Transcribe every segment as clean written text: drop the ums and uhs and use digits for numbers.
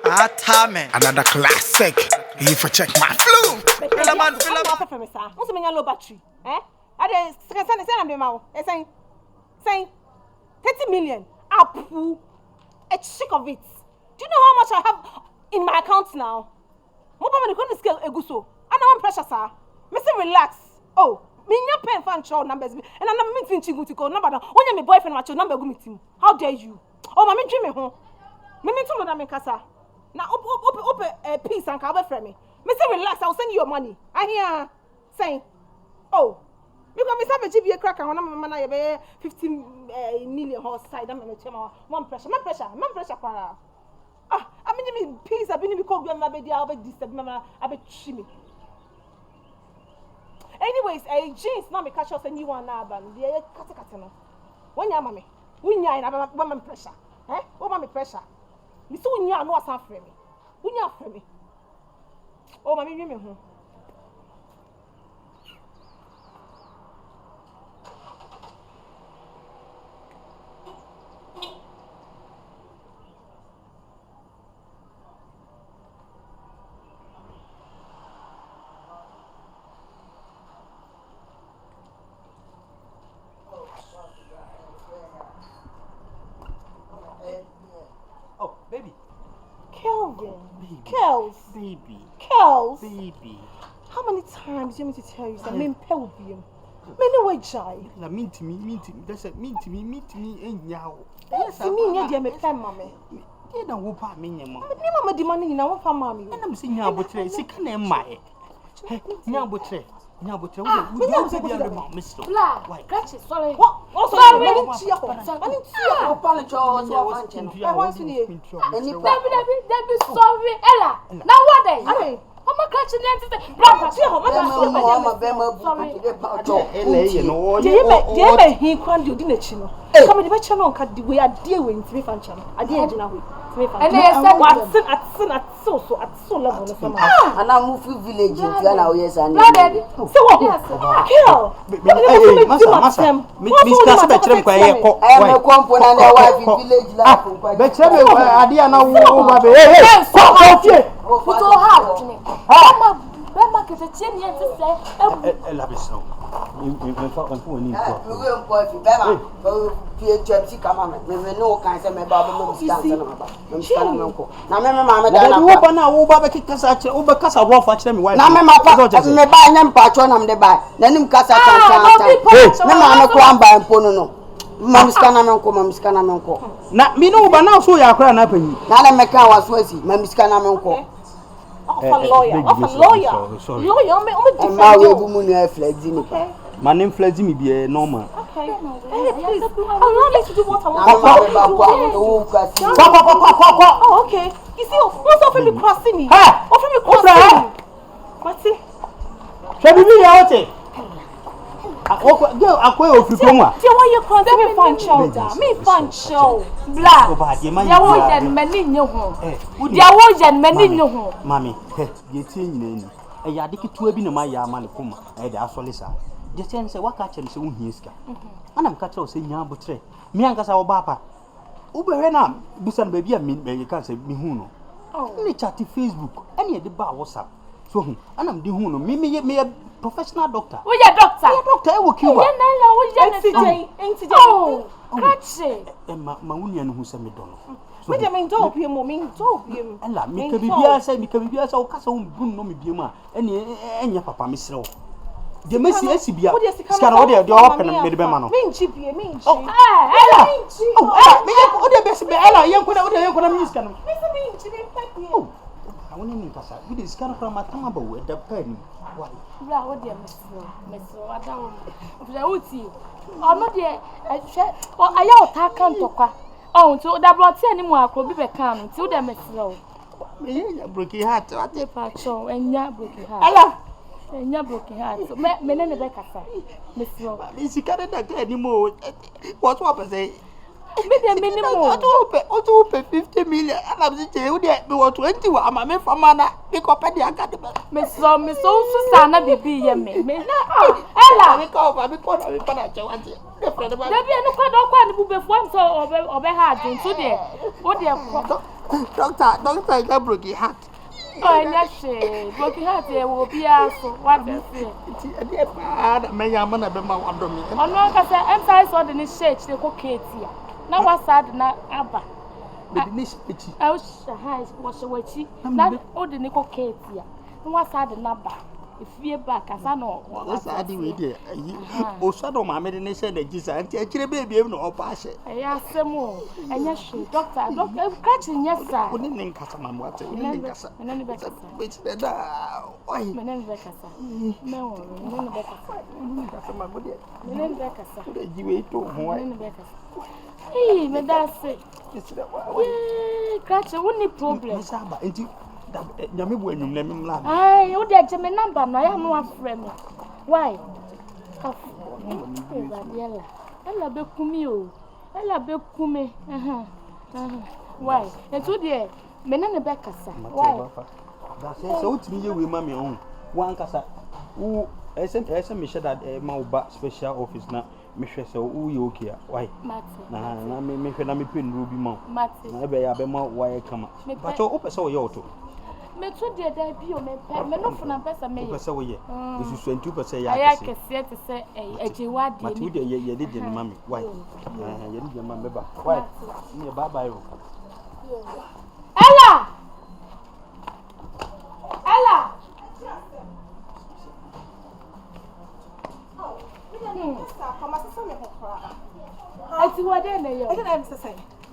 Atame. Another classic. If I check my flu. Ellawan. What's the low battery? Eh? I say I'm the mouth. Saying 30 million. Up. A chick of it. Do you know how much I have in my account now? More money couldn't scale a guso. I know I'm pressure, sir. Mr. Relax. Oh, me your pen fan child numbers. And I'm meeting Chingu to call number. When you're my boyfriend, my child number go meet him. How dare you? Oh, my dream home. Me to Madame Casa. Now open a piece and cover for me. Mr. Relax, I'll send you your money. I hear saying, oh, because Mr. GBA cracker on my man, 15 million horse side. I'm going to one pressure. My pressure. I mean, peace. I've been called my baby. I'll be disturbed. I'll be chimney. Anyways, jeans now me catch us a new one now, but the cat. When you're mammy, when you're in a woman pressure, eh? What my pressure? Me so when you're no assam for me. When you're for me. Oh, mammy, you mean who? Baby. How many times do you want me to tell you that I'm pelvium? Many way jai. La mean to me. That's it. Mean to me, and now. Yes, I mean, you're my pen, mammy. You don't whoop at me, mamma. Mamma demanding in our family. And I'm saying, now, but it's a can of my. Now, but we don't say the other mom, Mr. Why, catch it, sorry. What? Also, I didn't see your apology. I want to hear. And you be sorry, Ella. Now, what day? I'm a catching them. He can't do dinner chino. Come to the channel, cut the way I deal with 3 function. I didn't know. And they said, at so level. And I move to village in Ghana, yes, and so what? Kill. Miss Casper, I am a component of wife in village. But tell me, I didn't know. Put all out. Bema que te tienne bien tu sais. Elle a besoin. Il faut un peu une fois. We will go if Bema. PHMC come on. Me no can say me baba no stand na baba. Me stand na nko. Na me mama da na. Wo ba na wo baba ki kasa che, wo ba kasa rough a che me wife. Na me ma pa me ba nya mpacho na me de ba. Na nim kasa tan. Me ma na ko amba mpo no. Mamiska na me nko. Na me no ba na so ya akra na panyi. Na na me kan waso asi. Mamiska na me nko. Of a lawyer. Sorry. Lawyer, my name Fledgy me be normal. Okay. Hey, please. Allow me to do what I want to do. Oh, okay. You see, what's offering me crossing me? Offering me crossing me. What's it? Shall we be out? Why you crossing me fun shoulder? Me fun show. Blah. There was many new home. There was many new home. Mammy, you think a yadiki to be no my yaman come. I had asolisa. The chance a waka and so hiska. And I'm catching saying Yabutre. Me and Casa Papa. Uberena, Busan baby, I mean, you can't say me who no. Only chatty Facebook, any of the bar WhatsApp. So, and I'm the who me a professional doctor. Oh, yeah, doctor. Doctor, I will kill you. Oh, catch it. And my union who sent me down. What do you mean, dope him, and let me be say, because we are so castle, no me be ma, and your papa, Miss Rowe. The Messi SBA, Scarrodia, the open and made a man. Mean cheap, you mean. Oh, Ella, oh, the best be Ella, young when I want to miss them. Oh, I want to make us with this kind of from a tamabo with the pen. Why? What dear Miss I don't know. I'm not there. I said, well, I out can't talk. Oh, so that brought any more could be become to them as slow. Me, broken heart, what they patch and ya broken heart. Ella, and ya broken heart. So, men in the back, Miss Rowe. Is he can't anymore? What's what I say? minimum. What to pay 50 million? And I'm saying, you did me what 20. I'm a man from Mana. Pick up at the academy. Miss Susanna Bibi, Ella, because I'm going to there be no quite before so hard so there. What dear doctor, I got broken heart. Oh, yes, broken heart there will be also what they say. May I man be my wonder? I'm not I'm sorry, saw the shake the cockade here. Now what's sad na Abba. I was a watchy. Not old the nickel cake here. What's sad the number? If we are back, as I know, what's that with you? Oh, shadow, my meditation, the Jesus, and your baby, no pass it. I asked some more, and yes, doctor, catching, yes, sir. We didn't catch a man, what's it? We didn't catch a man, which the why? My name is no, my name is you wait to why? Hey, me that's it. Catch a only problem. Yami when you name him land. Aye, you did me number, no, I am no friend. Why? Ella be kumio. Ella be kume. Why? And so dear, men and the Becassa. Why? That's so to me, we mammy own. One cassa. Who SMSM Michelle that Mauba special office now. Michelle, so who you okay? Why? Nah, me pin Ruby Mount. Maybe I be more why come. But you open so you too. Me too dear, there be me no for na pesa me. Pesa we ye. This is 22% ya. I can see to say a jiwadi. But you ye did your mommy. Why? You did your mammy. Why? Me bye bye. Ella! Ella! It's what then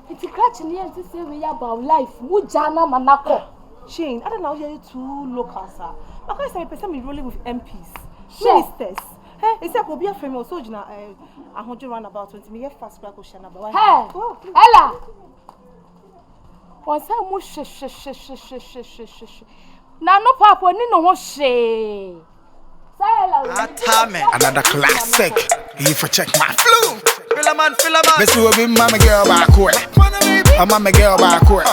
it's catching here to say we about life. Mujana Manako. Shane, I don't know you're too local, sir. I can't say person be rolling with MPs, ministers. Hey, it's like we'll be a famous soldier. I want you run about 20 minutes fast. Hey, Ella. What's that? Mush. Now, no papa, no one say. Another classic. If I check my flu. Fillaman. This will be mama girl back way. I'm mama girl back way.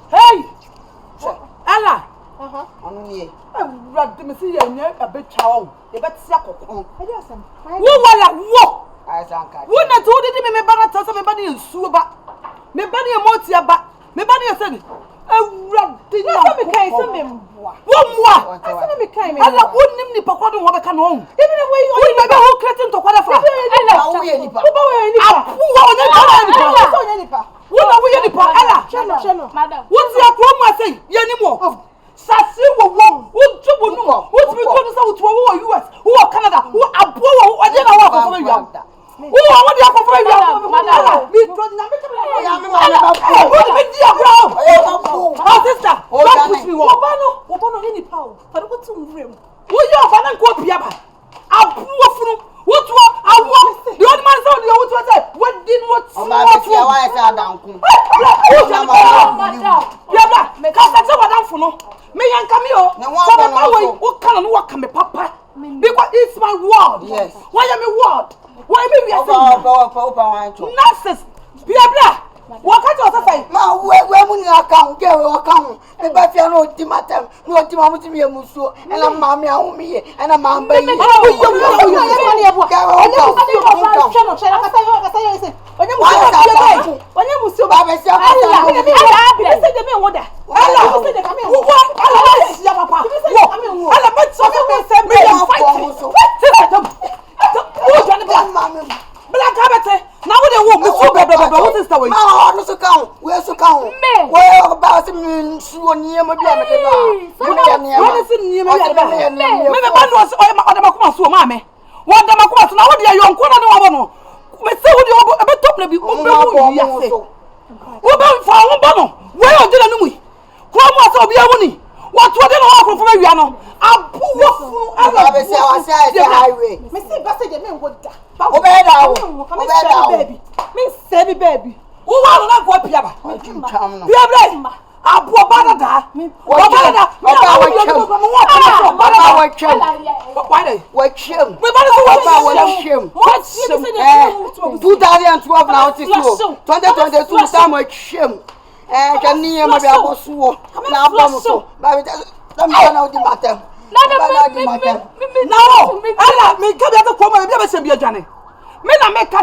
Hey, Ella. Me see you a bit chow. You better suckle. Wouldn't told it me better tell somebody in Suba. Me bunny a motia back. Me bunny a son. Did you me kind of him? One more. I said me kind of wouldn't him Pacodo what I can own. Even if we never hold Cretan to qualify. What's your grandma say? Anymore? Sassy won't. What's the US? Who are Canada? Who are poor? I didn't know. Who are you for you? Madam, we don't know. Oh, sister, don't push me. Obano, any power. But what's in room? Who you are going to go Piaba? I'll prove from what I want. The old man said, you want to say, what did what? Oh, my down. Piaba, because that's what I'm for. Me and Camille, what kind of work can be papa? Because it's my word. Yes. Why am I word? Why me we are saying nonsense. Piabla. What kind of say? Ma we money account get account. Me ba fia no timatem. No timamu ti me muso. E na ma me ahu me e na ma ba yi. Abu Banada. What?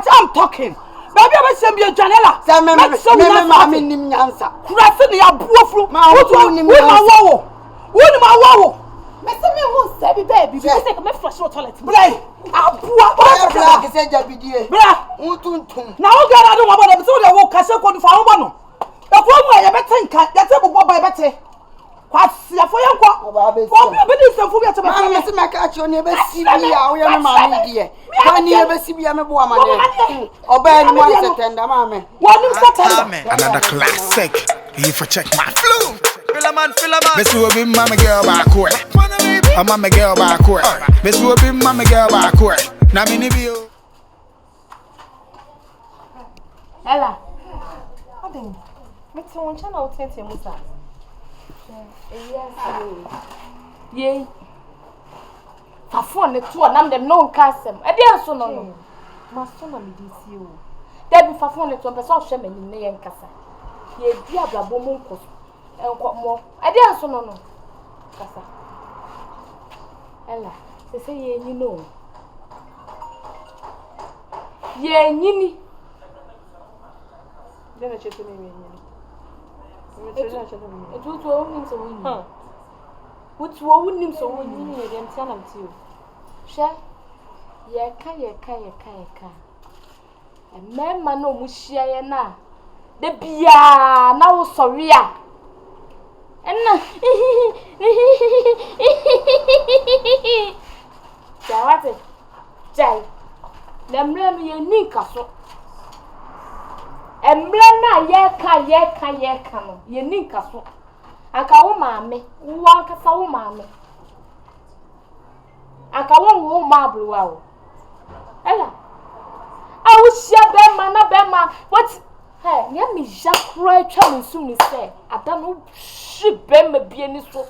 I'm talking. Baby, I send you Janela. I'm in Yansa. Crassing your buffalo. Mr. Me won't say baby, because I can flush your toilet. Blay. I'll pour I said, now, God, I don't want to so that will castle for one. The former I better think that's a boy by better. What's your for your quack? Mr. Macacho never see me out your mamma, dear. I never see me a woman. Obey one tender mamma. Another classic. If I check my flu. Filaman. Miss will be mamma girl back way. A mamma girl back way. Miss will be mamma girl back way. Now, mini view. Ella. I think. Mix one channel 20 Musa. Yay. For phone the two and I'm the known custom. I didn't so no. My son and DCU. There be for phone the two and the social in the young cassa. Ye dear Blabomo and what more. I didn't so no. Cassa. Ella, they say ye know. Ye nini. Then I check me. It would own so winning. What's wound him so winning again? Tell him to you. Share yeka. And men man no mushia na. The bia now sorry. And what it? Jay. Them blame you nika so. Emblema yeka no ye ninka so aka wo maame wo ankasa wo maame aka wo mabluwa wo ela awu hia be ma what hey nya me jakura atwa me sum ni se ada no hwi be ma bie ni so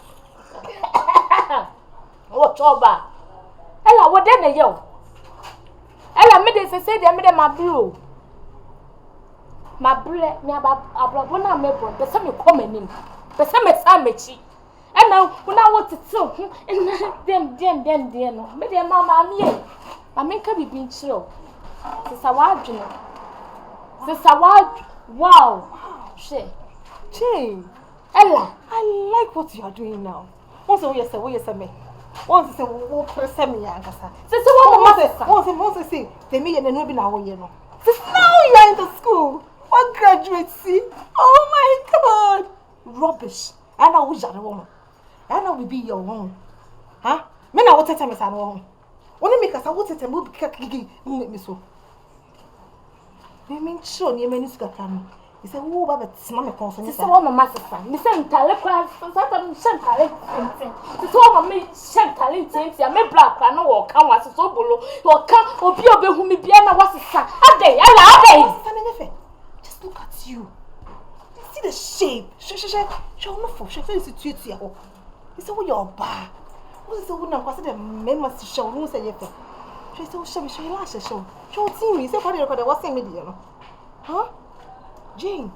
wo toba ela wo de na ye o ela me de se de me de mablu my bread, me about Abrabona Mebon, the same coming, the same sandwich. And now, when I want to talk, and then, no, maybe a mamma, me, I make her be being chill. Sister Ward, you know. Sister Ward, wow, Jane, Ella, I like what you are doing now. Once a year, me. Once a walk for semi, Ankasa. Sister, once say, they may and no be now, you know. Now you are in the school. What graduate see? Oh my God! Rubbish! I know which other woman. I know we be your own. Huh? Me na what tell me san wo. Woni make us what tell me be kiki me so. Me mean sure ni mani suka kan. He say wo ba betima me konso ni sa. Say wo mama sister. Me say ntale kwa sometimes shantale. Say wo mama shantale ntia me black kwa no wo kan wa so bolo. Wo kan obi obehu me bia na wasisa. Adey ala. Just look at you. You see the shape. Show no for. Show you situate here. You say what you're bad. What is the one I'm going to me must show. No say you. Show you last show. Show team. You say what you record. What's saying me you know? Huh? Jane.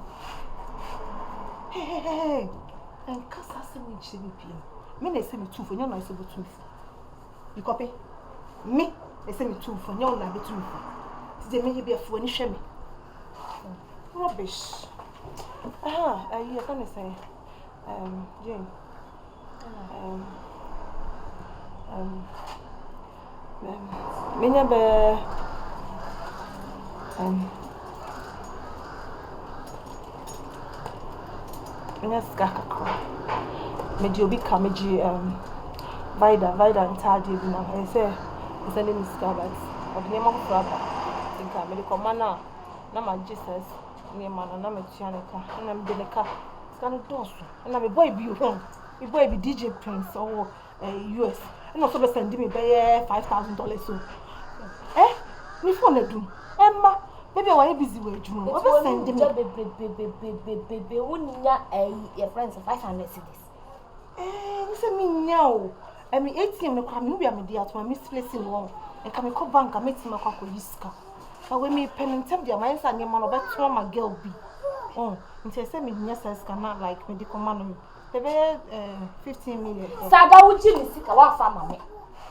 Hey. And cause I say we should be paying. Me they say me too for you know say be too. You copy? Me they say me too for you know be too. Today me be a fool and shame me. Rubbish. You can say, Jane. Minyabe. Minyaskaka. Meji obi kameji Vida ntadi bi na. I say, it's a name Scarbat. Of the name of Fraba. Think I medical manna. Na ma Jesus. Ni man na me tuaneka na me deneka ska no dosu na me boy bi home me boy bi DJ Prince or US and also be send me $5,000 so me phone na dum emma Maybe why busy with you? What was send me? Baby, unya your friends 500 cedis. Listen me now. I mean, ATM no come. You be a media to my misplacing one. And come call bank and meet my kwako yiska. But when me pen and tap their minds and your man over to my girl be. Oh, until I say me yes cannot like medical man. Maybe 15 million. Sada uji misika wa farmer me.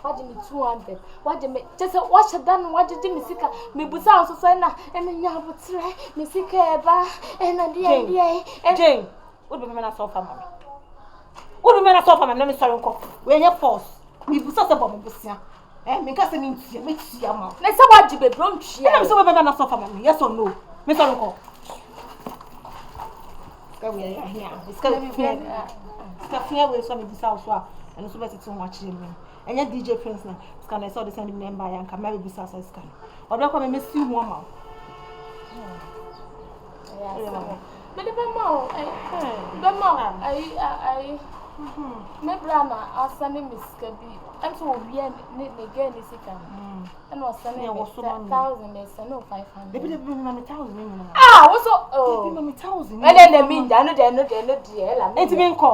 What do me 200? What do me just wash it done? What did me sika? Me busa also say na and then ya but try me sika eba and a dear Jane. What be me na so farmer? What do me na so farmer? Let me sorry uncle. We are force. Me busa say about me busia. Me ka say me tia ma. Na say what you be bron chia. Na me say we be na so farmer. Yes or no? Me sorry uncle. Ska we are here. Ska we so me busa also and so better too much me. And yet DJ Prince na scan I saw the same number and can maybe busa so scan. Or don't come me see one ma. Me the bema I me brana asane miska bi am so obi ne get ni sika and was sane 1,000 is no 500 Baby me 1,000 me no wo so oh me 1,000 and then the mean no de la enti me nko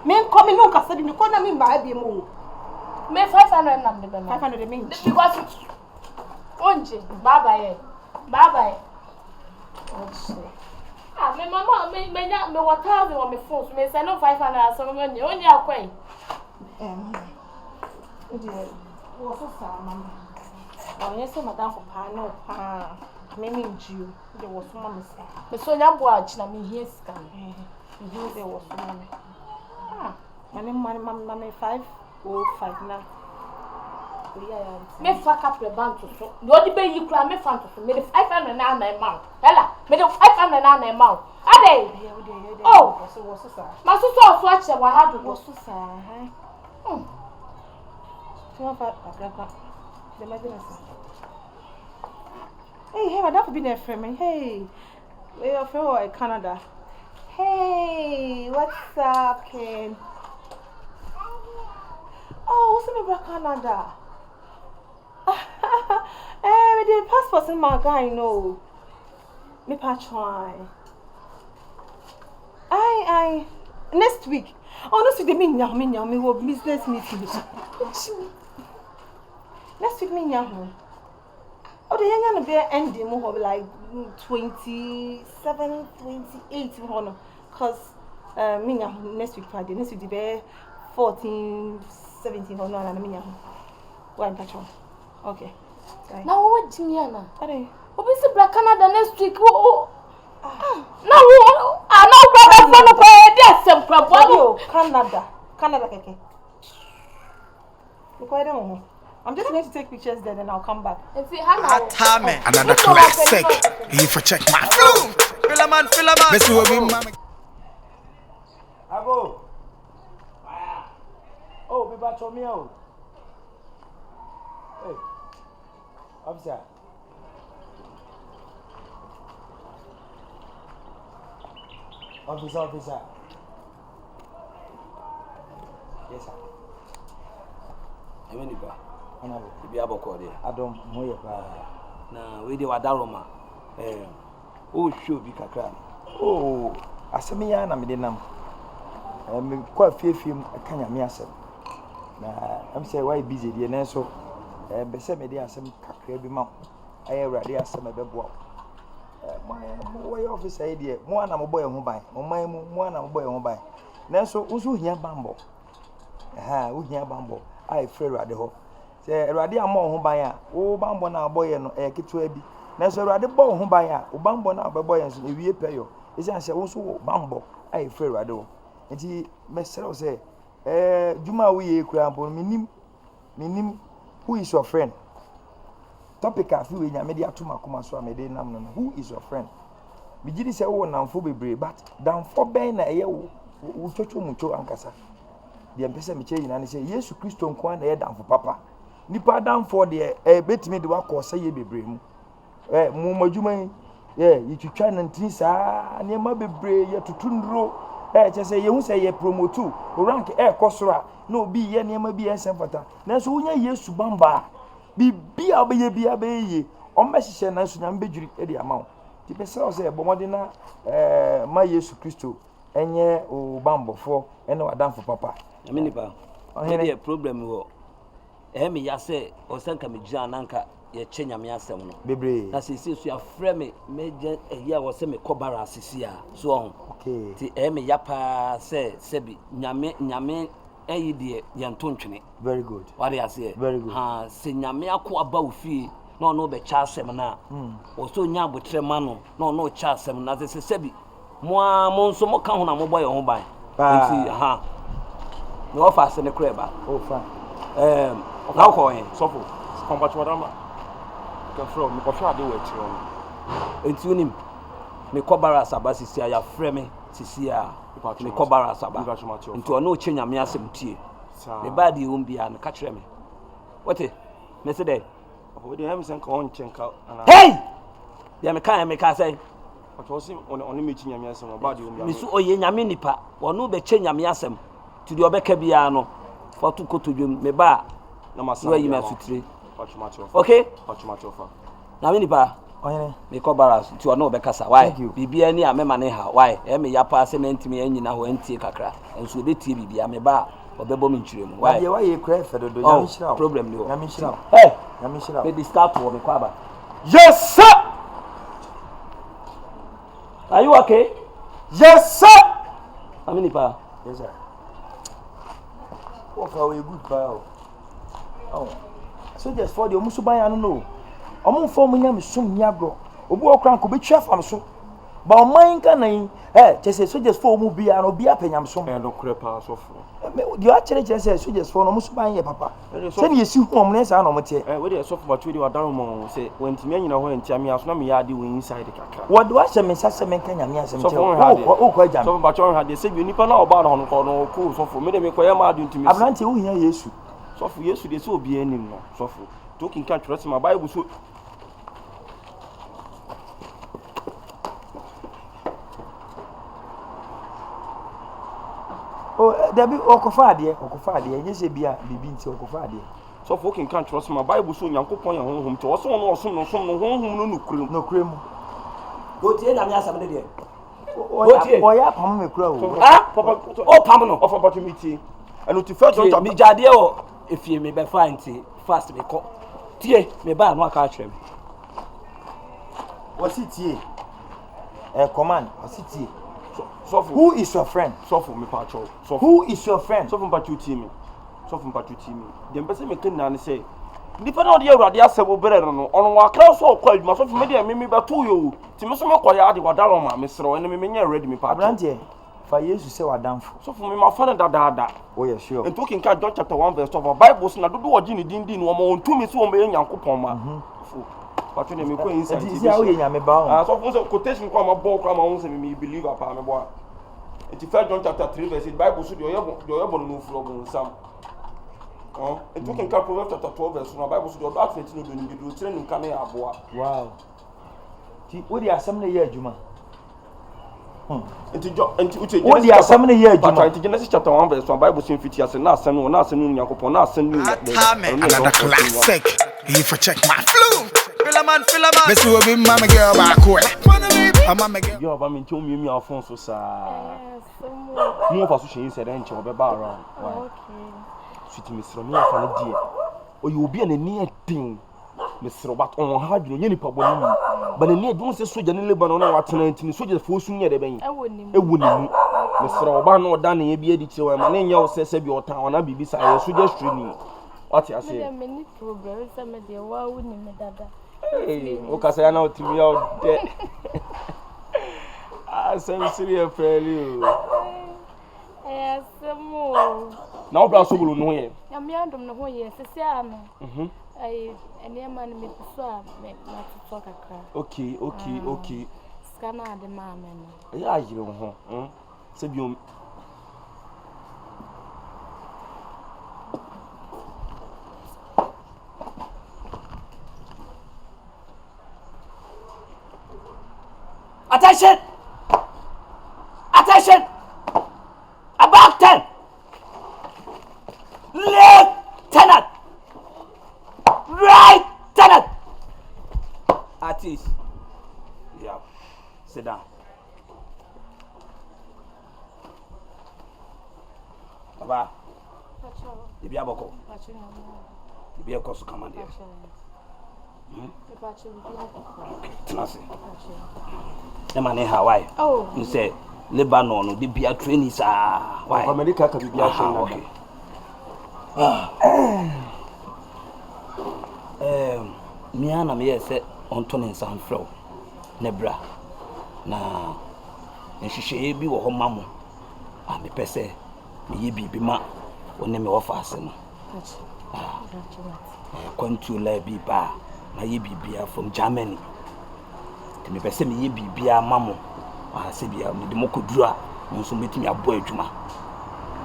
me no kasa bi ko na me ba bi mo me 500 nam de bema 500 me because onje bye bye ah, my mama, me 1,000 on my phone. Me say no 500. So me only akwai. What's so sad, mama? Oh, yes, madam for pa no pa. Me nju. There was so mama say. Me so nya bo achi na me here scan. Me here there was so mama. Ah, mama 505 na. Me fuck up the bank to so. The only way you cry me fan to me the 500 na my mouth. Hella, me the 500 na my mouth. Ade. Oh, what's so sad? My sister also watch what had What's so sad? Hey, madam be there for me. Hey. We are from Canada. Hey, what's up, Ken? Oh, what's up about Canada? Eh, with the passport in my guy, no. Me patron. Next week. Oh, next week they mean me will business meeting. Next week me nyam. Oh, the young gonna be ending more like 27, 28 cause me nyam next week Friday. Next week the be 14, 17 no na me nyam. One patron. Okay. Now what Jimiana? Ade. Obi si Black Canada next week. Oh. Now I know brother for no pay there some problem. Canada keke. I'm just going to take pictures then and I'll come back. And see how Another classic. You for check my flow. Fillaman. Let's do it, mama. Abo. Oh, be back to me out. Hey. Officer. Officer. Yes, sir. Even if Honorable. you be able to Adam Moya. na we dey wadaroma oh show bi kakra oh asemi ya na me de nam me kwa fiefiem akanya me asem na am say why busy dey na so be se me de asem kakra bi ma aye awrade asem be boa mo we officer e de mo ana mo boy ho ban mo man mo ana mo boy ho ban na so usu hia bambo wo hia bambo ai frɛ awrade ho se awrade ama ho ban a wo bambo na aboye no ketewa bi na so awrade bɔ ho ban a wo bambo na abɛbɔ yɛn so ewie pɛyo ɛsan sɛ wo so wo bambo ai frɛ awrade ho nti mesrɛ sɛ juma wo ye kura mpo minim who is your friend topic afi we nya me de atoma koma so a me de nam no who is your friend me gidi sɛ wo namfo bebre but damfo bɛn na ɛyɛ wo twotwo mucho ankasa de mpɛsɛ me kyɛ nyina ne sɛ Yesu Kristo nko na ɛyɛ damfo papa nipa damfo de betimi de wakɔ sɛ ye bebre mu mu madwuma yitwitwa nantin saa ne ma bebre ye tutunduro kyɛ sɛ ye hu sɛ ye promote rank kɔsoro a na obi ye ne ma bi ensem fata nanso wonya Yesu bamba bibia obeye bia beye on message na so nyam bedwiri e di ama wo ti pese o say bomode na ma Yesu Kristo enye o bambofo ene wadamfo papa nyame nipa ohene problem wo me ya say o sanka me gina nanka ye che nyame asem no bebre na se so ya frɛ me meje ehia wo se me kobara asisi a so on okay ti me ya pa se bi nyame eyi de ye ntontwene very good what do you say very good ha se nyame akọ aba ofie no no be cha asem na o so nya abotre ma no no cha asem na se bi mo nso mo ka ho na mo boy ho ban nti ha me offer se ne kreba oh fine now ko yen sofo combat wadama ka from me ko fa de we tiro nti unim me kobara asabasi sia ya frɛ me sisia me kobara asaba nti ono o chenya me asem tie me ba de won bia no ka kyerɛ me wote me se dey we dey have sen ka on chenka hey ya me ka say otosi on me chinya me asem ba de won bia me su oye nyame nipa ono be chenya me asem ti de obeka bia no foto kotodwem me ba na masa we yi me asutire pachumacho okay pachumacho fa nyame nipa oyene me kobara ti ono be kasa why bibia ni amema ne ha why me ya pa se mentimi anyina ho antie kakra enso obetie bibia me ba obebo me nkyire mu why ye kra fedo do nyame shira problem ni o nyame shira hey nyame shira me start wo me kwaba yes sir are you okay yes sir aminipa yes sir what for we good pa oh so just for the omuso ban anu no omo fo mu nyame som nyagro obu okran ko betwa fam so ba oman kan nan chese so just for mu bia no bia panyam som no krepa so fo you actually chese so just for no muso ban ye papa se ne yesi hu omne sa na omte we dey so for batwe dey wadaro mo se wenti me nyina ho entia me aso na me ya de we inside kakra what do I say me sase men kan nyame asem che o ko agam so batwe ha de se bi nipa na oba na ho no ko so fo me de me koye ma adu ntimi abrante wo hia Yesu so fo Yesu de se obi anim no so fo talking kan trust my Bible so oh dabi okofa ade nyese bia bibi nti okofa ade so for can trust my Bible so nyankopon ya honhom to so no osom no honhom no nukrem go tie na me asam de oya pam me kura o papa o pam no of opportunity and to first don't me jade o efie me be fine ti fast me ko tie me ba no aka kyerem what's it tie command what's it tie so who is your friend so for me pacho so who is your friend so for pacho team so for pacho team dem pese me ken na say nipa na odi awurade asebo bere no ono wa kra so kwa adwuma so for me dem me ba to yo ti me so me koya ade wadaro ma me sero ene me nya ready me pacho abrante fa Jesus say wadamfo so for me ma fa na dada oh yeah sure and talking ka John chapter 1 verse 12 Bible say na dodo oji ni din no mo ontumi so o me nyankopon ma pacho ne me ko inside ti sia wo ye nyame ba o so for quotation kwa ma bo kwa ma won say me believe apa me bo it is John chapter 3 verse 8 Bible so the oyebo no furo bon sam and talking ka Proverbs chapter 12 verse 1 Bible so the that 20 no do ni do tire nka na aboa wow ti wo di asem na ye adwuma Enti uche what the asem na ye adwuma Genesis chapter 1 verse 1 Bible say fiti ase na asem no nyankopon na asem no another classic if I check my flow filaman Messi will be mama girl back way mama girl yo ba me nche omiemi afon so sa mo fa so hyin se den nche obeba around Okay. sweet misro me afa no die oyi obi na ni edin misro bat on ha dwene ye nipa bonu mu ba na ni edin se soja ne Lebanon na watena ntini soja fo su nye de ben ewu ni mu misro ba na oda na ye bi edi kire ma na nya wo se bi otan ona bibi sa ye soja street what you say Me ni problem se me de wa wu ni me dada. Hey, o ka say na o timi out there. Ah, sem serious fairly. Asemo. Na o bra SOBOLO no ye. Ya me andom no ho ye sese ano. Ene ma ni me so a me na to kakra. Okay. Scanner de ma me no. Ya yire ho. Se bi o Attention! About 10! Lieutenant! Right tenant! this? Yeah. Sit down. Baba. You be aboko. You be a course command here. Okay, Tanasi. The man in Hawaii. Oh. You say Lebanon, the beer trainees are. Why? America can be okay. Me and I say Anthony Sanfro. Nebra. Na. And she be wo mamu. Ah, me pese. Me be ma. One me offer sen. Control be ba. Na ye bibia from Germany. Te me pese me ye bibia mamu. Ah, se bia me de mokoduru a, mo so betimi abo adwuma.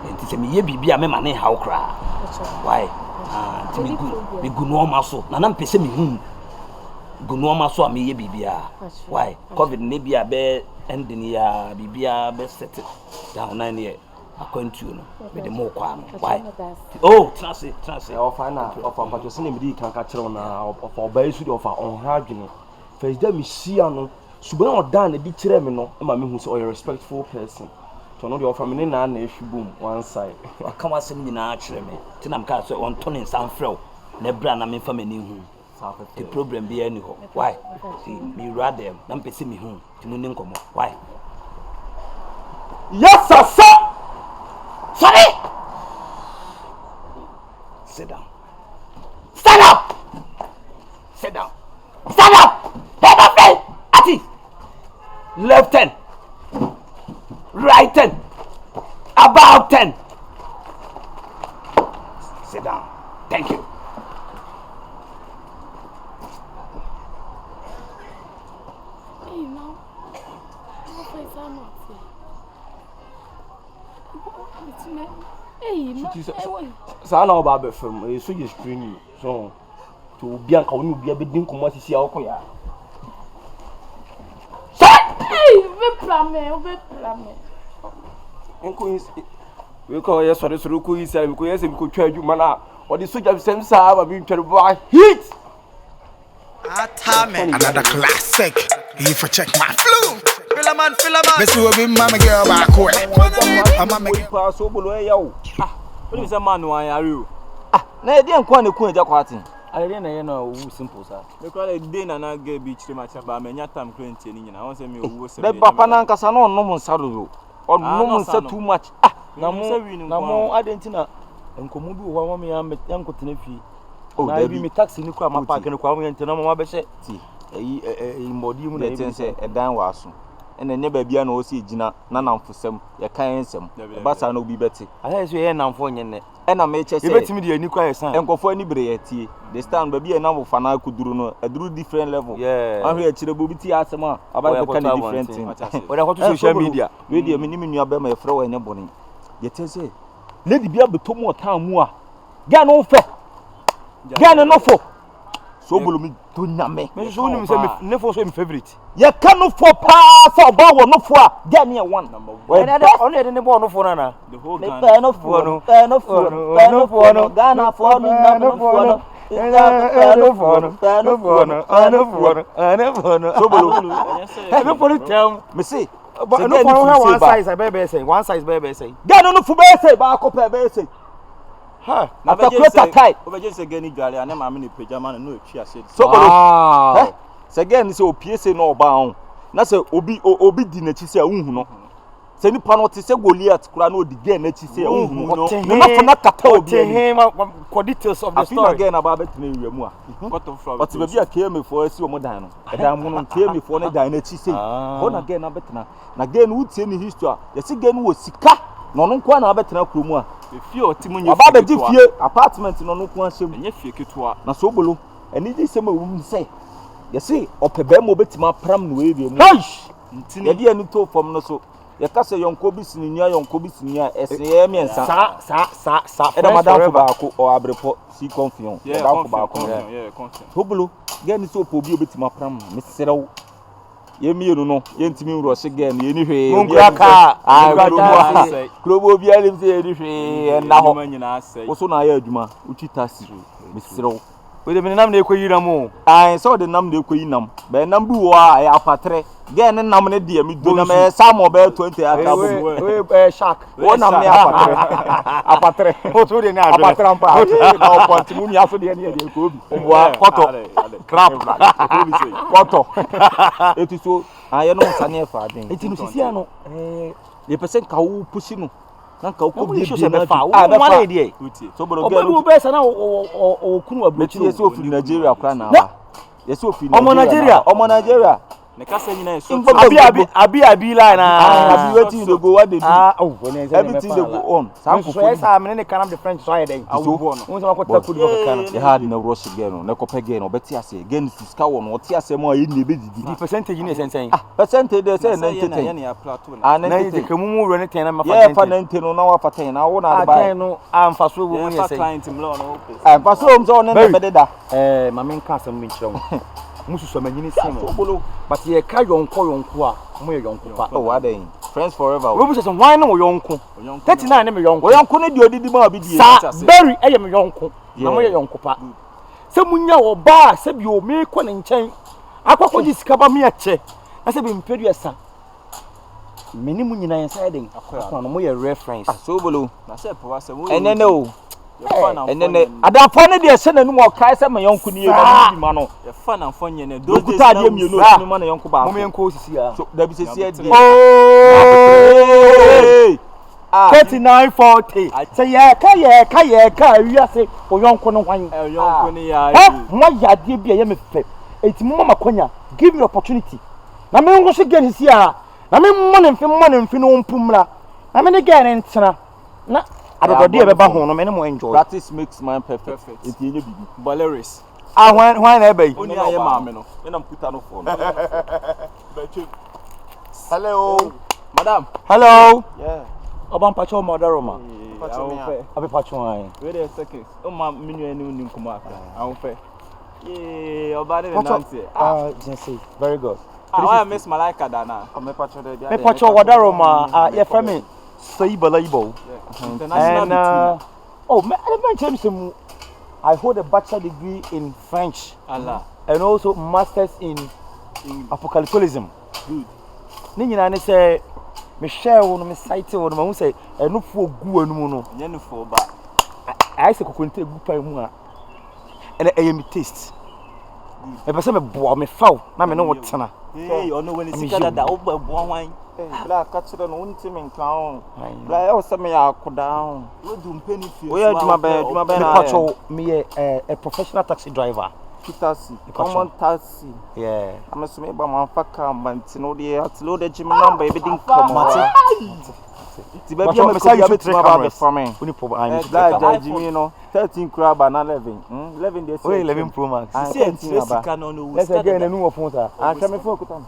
Enti se me ye bibia me mane hawo kra. Why? Ah, ti me gu no ma so. Na pese me hu. Gu no ma so a me ye bibia. Why? COVID ne bia be ending ya bibia be set down na ne akwantu no. Me de mo kwa no. Why? Oh, transit. Offer na offer but you see me di kan ka kire na offer ba isu di offer on ha adwene. First day me see ano subon odan na di kire me no e ma me hu say you respectful person. To no the offer me na ehwibum one side. Aka wasem nyina kire me. Ti na mka so on tonin sanfrel na bra na me fa me ni hu. The problem be any ho. Why? See me rather na mpese me hu. Ti mu ni nkomo. Why? Yes sir. Sorry. Sit down. Stand up. Sit down. Stand up. Head up, friend. At it. Left 10. Right 10. About 10. Sit down. Thank you. Hey, now. Sa na oba be fam e so je screen so to obi anka woni obi abedin komo asisi akoya. Hey, be plame. Enko is we call yes sorry ko yi say ko yes ko twa adwuma na o de soja sem sa ba bi ntwere bo hit. Another classic. You for check my flow. Fillaman. Miss you be mama girl back way. I'm mama girl. Sobolo e yawo. What is a man who are you? Na e dey nko na ku eja kwatin. Ale na ye na owu simple sa. Me kwa le dey na na ga beach re macha ba me nya tam krenti ni nyina. Won say me owu se. Be papa na nkasa na onnom nsa do. Onnom nsa too much. Na mo adentina enkomu bi wo me ya nkotena fi. Oh, na bi me taxi ni kwa ma park ni kwa mo yentena mo ma be hye. Ti. Mbodi mu na e say edan wa so. Ene nye ba bia na o si gina na namfosem ye kan ensem ba sa na obi beti aha so ye namfo nyenne ena me che se e betimi de ani kwa ye san enkofo ani bre ye tie the stand ba bia na wo fana kuduru no aduru different level ahwe ya chire bobi ti asema aba be kan different thing o da ko social media we dey me ni nua ba ma ye frɛ wo enye boni ye te se lady bia betomu o tan mu a ga no fo ga no fo Sobolo mi to nyame me so nim say me ne fo so me favorite ye ka no fo pa so ba wo no fo a get me one we only de ne bo no fo na the whole gang no fo no Ghana fo no Sobolo me for tell me say but no for one size baby say Ghana no fo be say ba ko pe be say ha na be obeje se gani dwale ane ma me ne pejama no etwi ase Sobolo se gani se opie se no oba ho na se obi di na chi se unhu no se ni pa no te se Goliath kura no odi gen na chi se unhu no na fo na kata obi for details of the story again about betime wiamu a what of from but be bia KM for asi o mo dan no dan mu no KM for ne dan na chi se ho na gen na betena na gen wutie ni history ye se gen wo sika no no kwa na betena kromu a fie otimunye aba be di fie apartment no no kwa hyem enye fie ketua na Sobolo eni di se ma wum se ye se opebe mo betima pram no we wiamu ntini ye di ani to fom no so ye ka se yonko bi sinia ese ye miensa sa e da madam fo ba ko o abrepo si confion yeah confion Sobolo ge ni so po bi obetima pram me serew ye mienu no ye ntimi wuro se ge no ye ni hwe krobo bi alim se ye ni hwe na ho wo so na ya adwuma uti taxi me serew We de nam na ekoyinam o. Ai so de nam na ekoyinam. Be nam bi wo a apatre. Ge ne nam ne de mi do na me Samuel be 20 aka bo. We shark. Wo nam ne apatre. Apatre. O to de na apatre ampa. Na o ponti mu ni aso de ne de ko bi. Oboa koto. Crap. Koto. Eti so aye no sane fa den. Eti no sisi ano. Ye pese ka wo pushi no. Na ka wo bi bi na fa. Wo be wale de. So bolo girl. Obo be sa na o kunu abrochi. Ye so fi Nigeria kra na wa. Ye so fi Nigeria. Omo Nigeria. Ne kasa nyina so. Abi line na. Abi wetin dey go what dey do. Everything dey go on. Sam ko so esa me ne kan the French so ayeden. So won so ko taku do be kan. Ye had na rush again no ko pege no beti ase again fiska won o ti ase mo ayi na be didi. The percentage ni sensen. Percentage dey say 90. Ya plateau na. 90 kamu mu ro ne ten na ma fa 90. Yeah fa 90 no na wa fa 10 na wo na ba. Ten no amfa so wo ni say. Client mlo no okay. Fa so om so ne be deda. Ma me nka asem nkyere wo. Musu so manyini sim. Sobolo. But ye ka yonko a mo ye yonko pa. Oh aden. Friends forever. We say why no yonko. 39 ne me yonko. Yonko ne di odidi ma obi di. Berry eye me yonko. Na mo ye yonko pa. Se munya wo ba se bi o me ko ne nchen. Akwakọ ji sika ba me ache. Na se bi mpedu esa. Meni mu nyina yensa eden. Akwa no mo ye reference. Sobolo. Na se pe wa se wo. Enene o. Enene adamfo ne de se nanu o kai se me yonko ni e bi ma no. Ye fa na fo nyene do kuta de mi no ni ma na yonko ba. Mo me enko osisi a. So da bi se se de. 3940. Say ye ka wiase o yonko no hwan. Yonko ni ya. Mo yade bi ye me fe. Enti mo mama konya. Give me opportunity. Na me ngo se gen si a. Na me mo ne mfi no mpumra. Na me ne gen ntena. Na adodode e be ba ho no me ne mo enjoy. Practice makes man perfect. Enti enye bibi. Valeris. Why na be? Oni aye maame no. Me na mputa no for no. Hello. Madam. Hello. Yeah. Oban pacho modaroma. Pacho me. Abi pacho ai. Wait a second. O ma menu enu ni nkuma aka. Awon fe. Oba de nanti. Just say very good. I miss Malaika Dana. Me pacho de. Me pacho wadaroma. Ye frame say balaibo. International. I hold a bachelor degree in French. Allah. And also masters in apocalypticism. Good. Ni nyina ne say me share wo no me site wo no ma hu say enu fu ogu anu mu no. Nya nu fu ba. I say kokonte gu pa mu a. Ene me taste. E be say me bo me faw na me no wo tena. Ono when sika da wo bo hwan. Black catcher no unti me nka on. Black e say me akoda. Wo du mpeni fie. Wo ya djuma be na. Pacho me a professional taxi driver. Taxi, common taxi. Yeah. I'm assuming about my fucker, but no, the load the gym number, everything come on. The baby, I'm saying you about the farming. Only for I'm glad Jimmy, no 13 crab and 11. 11 days. 11 Pro Max. Let's again a new phone, sir. I'm coming for Kutam.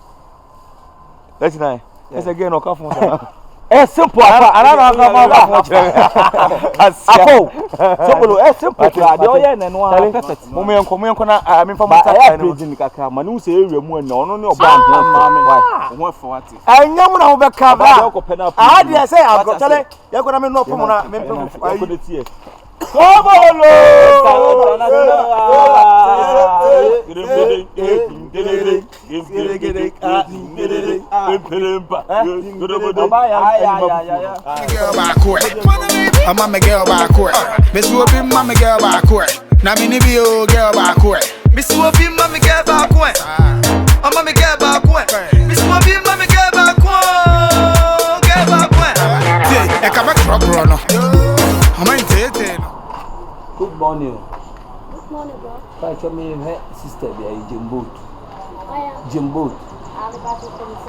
Let's nice. Let's again no phone, sir. Simple. Sobolo, simple. The oye na no perfect. Mo me enko na me fa mo taka na. President kakra ma no say ewura mu na ono ne oba ma me. Why? For what? Anyam na wo be ka ba. Ah dey say agotele. Ye go na me no pomo na me pem. Sobolo. I'm a girl back way. Miss Whoopin, mommy girl back way. Now me be your girl back way. Miss Whoopin, mommy girl back way. I'm a girl back way. Miss Whoopin, mommy girl back way. Girl back way. I come back from Bruno. I'm in it. Good morning. Good morning, bro. Try to me her sister there, Jimboot. I am. Jimboot. I'm about to finish.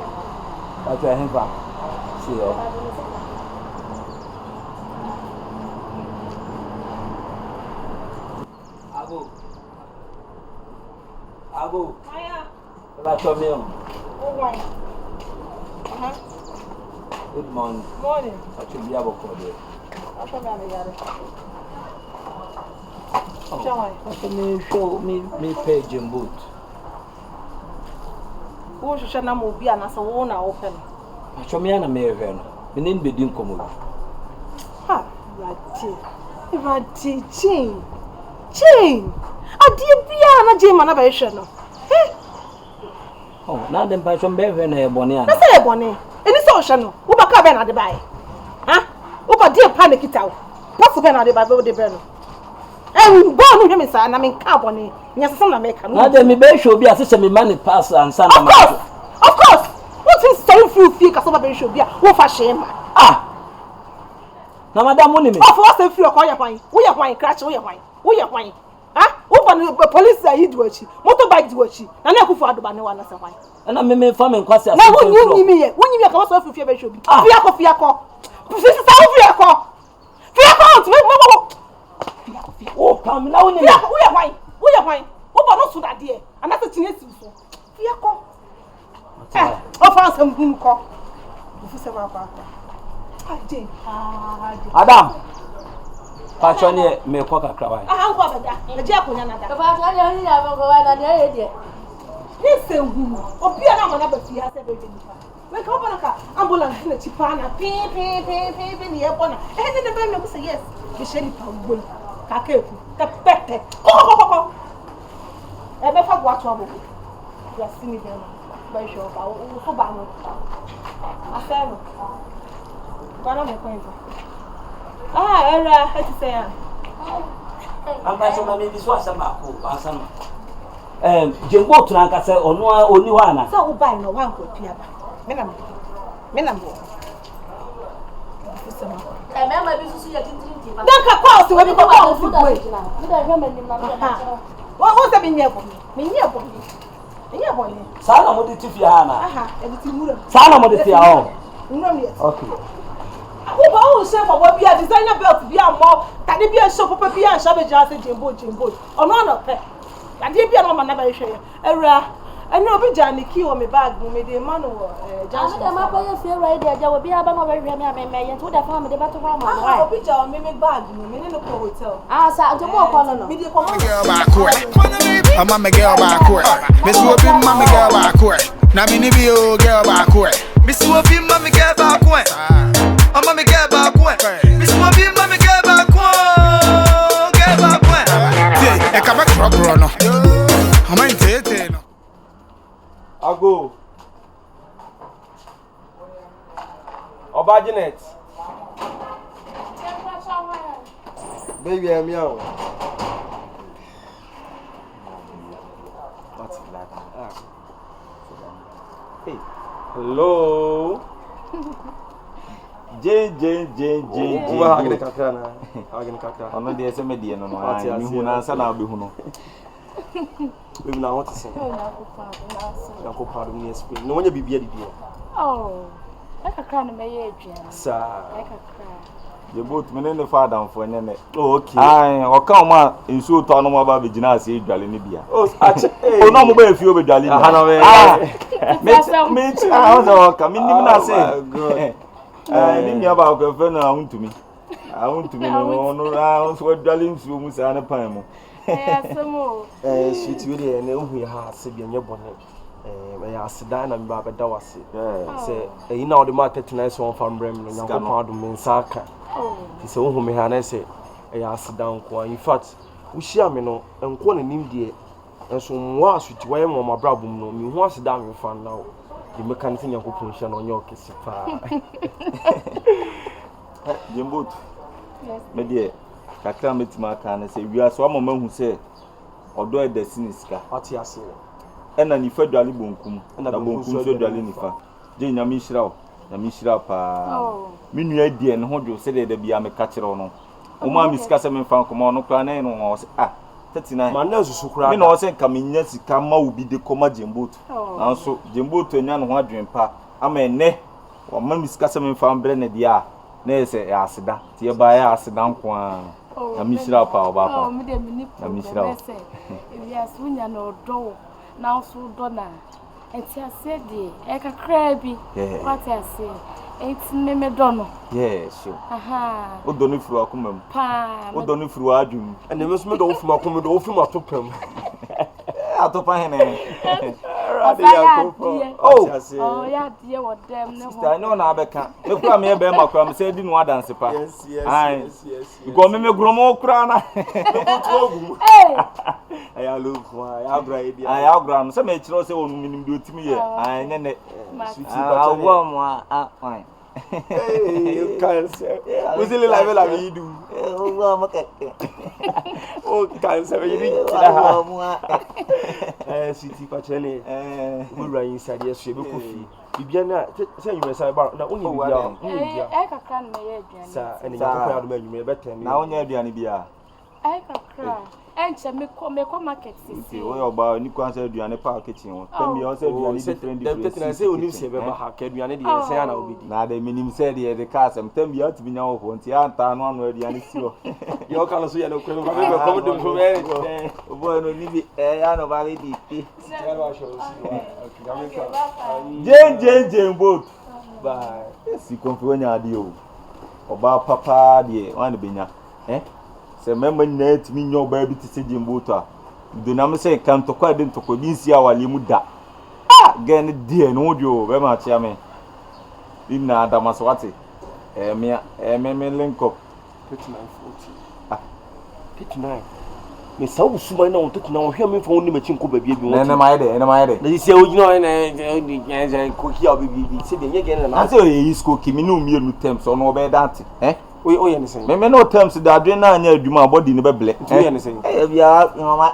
That's why I have see you. Ago. Maya. Try to me. Oh, why? Good morning. Morning. I should be able to call you. I'll come out and get it. Show me pay Jimboot. Who should not move and as a owner open? I show me an American. The name be didn't come over. Ha, Ratty, Chain. Adie bia na Jema na be hwe no. Oh, na dem pa so be hwe na e bone ana. Na say e bone. Eni so hwe no. Wo ba ka be na de bae. Ha? Wo ba die pa na kita wo. Possible na de bae be de be no. Go no hwe me sa na me ka bone. Nya sesem na me ka no. Na dem me be hwe obi asese me man pass ansa na ma. Of course. What is so free ka so ba be hwe obi a wo fa shema. Na madam woni me. Of what say free ko ye kwan. Wo ye kwan crash wo ye kwan. Wo ye kwan. Ha? Wo ba no police yi duachi. Motorbike duachi. Na na kufu adoba ne wa na se kwan. Na me fa me nkwase na wonyi mi ye ka so afufie be hwe obi. Fia ko. Sisi sa wo fia ko. Oh, pam na woni me. Wo ye kwan. Wo ba no so dade e. Ana se tinye si so. Fia ko. O fa sam gun ko. Fu se ba kwa. Adam. Pachone me kwa kakra wa. Nko abada. Na je akonya na da. Ba ta ya ni ya mo ko wa na de de. Ni se hu. Obi na mo na ba fia se be nipa. We ka ba na ka ambulance na chipa na pi ni e bona. Ne be me ko say yes. Be she nipa wo. Ka keku. Ka pete. Ko. E be fa gwa to abo. Ya sini be na. Ba sho ba o so ba no. Afero. Bana me kwento. Era, how to say? I'm by some maybe so as asama. Jembo to anka say onu oni wa na. So wo buy no wan ko pia ba. Me na mo. Me ma bi susu ya tintinti ba. Dan ka kwa so we bi ko kwa so boy. Me da hwe manim na me. Wo se bi nyebo. Me nyebo. Me nyebo ni. Sa na mo de tifi ha na. E bi ti mura. Sa na mo de ti ha o. Mura mi. Okay. Wo ba o se for what be a designer belt be a more tade be a shop papa be a shabe jase jembo ono no pe tade be no ma na ba hwe era eni obi jani ki o me bag me de man wo jase na ma pa ye fe right there ja obi aba no be hwe me ye to da fa me de ba to fa ma right obi ja o me bag me no ko hotel sa to mo ko no me de ko ma girl back quick. I'm a girl back quick. Miss Whoopie, mommy girl back quick. Now me ni be o girl back quick. Miss Whoopie, mommy girl back quick. I'm a girl back quick. Miss Whoopie, mommy girl back quick. Girl back quick. Yeah, I come back from Bruno. I'm in Tete. I go. Oba Janet. Baby, I'm young. What's that? Hey. Hello. J. Oba hagene kakra na. Hagene kakra. Ono de ese me die no no. Mi hu na ansa na obi hu no. Baby, na what to say? Na ko pardon me explain. No wanya bibia di dia. Oh. Kakra no me ye aduan. Sa. Kakra. The boat me ne father for nyene. Oh, okay. Ai, o ka o ma nsu to no ma ba be gina ase edwale ne bia. Oh, ache. O no mo ba efi o be dwale. Aha na we. Me ah o ka mi nim na se. Ni mi aba ko fe na huntumi. Huntumi no so dwale nsu mu sa na pan mu. Samo. Sweet we dey na hu ya ha se bia nye bone. Ya asida na mi ba da wase. Se eyi na o de market na so on fam brem no nyanko adu me nsaka. Ti se hu me ha na se ya asida nko. In fact, wo hia me no nko na nim de enso mwa sweet we mo ma brabum no mi hu asida me fa na o. The mechanic nyanko pon hia no nyo kesi pa. Jembot. Me de kakra metima ka na se wia so amama hu se odo e da siniska. Ati ase. Ena ni fa dwale bonkum na bonkum so dwale nifa je nyame hira na mi hira pa mi nua die ne ho dwo se de bia me ka kire no o ma mi sika se me fa nkoma no kra na no o se 39 ma na susu kra mi no se nka me nya sika ma obi de koma jemboto na so jemboto nya no ho adwen pa ama ene o ma mi sika se me fa mbre ne dia na se ya aseda tie ba ya aseda nko a na mi hira pa o ba pa mi de mi ni na mi hira se ya sunya no do now so dona enti ase de e kakra bi what ase enti me dono sure aha o doni furu akomam pa o doni furu adwum ene me so me do ofu makom do ofu matopam atopa hene oh ya die wo dem ne ho sister no na abeka me kura me be makura me say di no adanse pa yes go me gromo kura na ya look ya bra bi ya bra no se me kire se wonu minim de otimi ye anya ne sweet but mo fine hey you can't say we still live la we do mo keke oh can't say you need sweet but chene we run inside yes we ko fi bibia na say you say ba na onye bibia kakra na ye aduane sa ene ya ko ya do ma nwume betem na onye aduane bia kakra enche me ko market sisi o yo ba ni kwan say aduane pa kitchen o tem yo say aduane different dem say oni se be ba ha ka aduane de say na obidi na de minim say de ka asem tem ya tumi nya ho nti anta no anu aduane si o yo ka no so ya no kwem ba be ko dum so be o boy no ni bi ya no ba bi ti jen boat bye si CONFION nya ade o oba papa de wan benya se member na timi nya oba bi ti se jen boat a do na me se kan to kwa de ntoko bi nsi awale mu da gen de no dio be ma chia me bi na adamaso wate me link up 3940 39 me sawu suba na on 39 hwe me fo ni ma chin ko ba bia bi won na ma yede na isi o gino na ko ki a bi se de nye gen na ase o yi school kimi no mi enu terms ono be dat o ye ne sen me no terms da adwen na anya adwuma body ne be ble o ye ne sen bia mama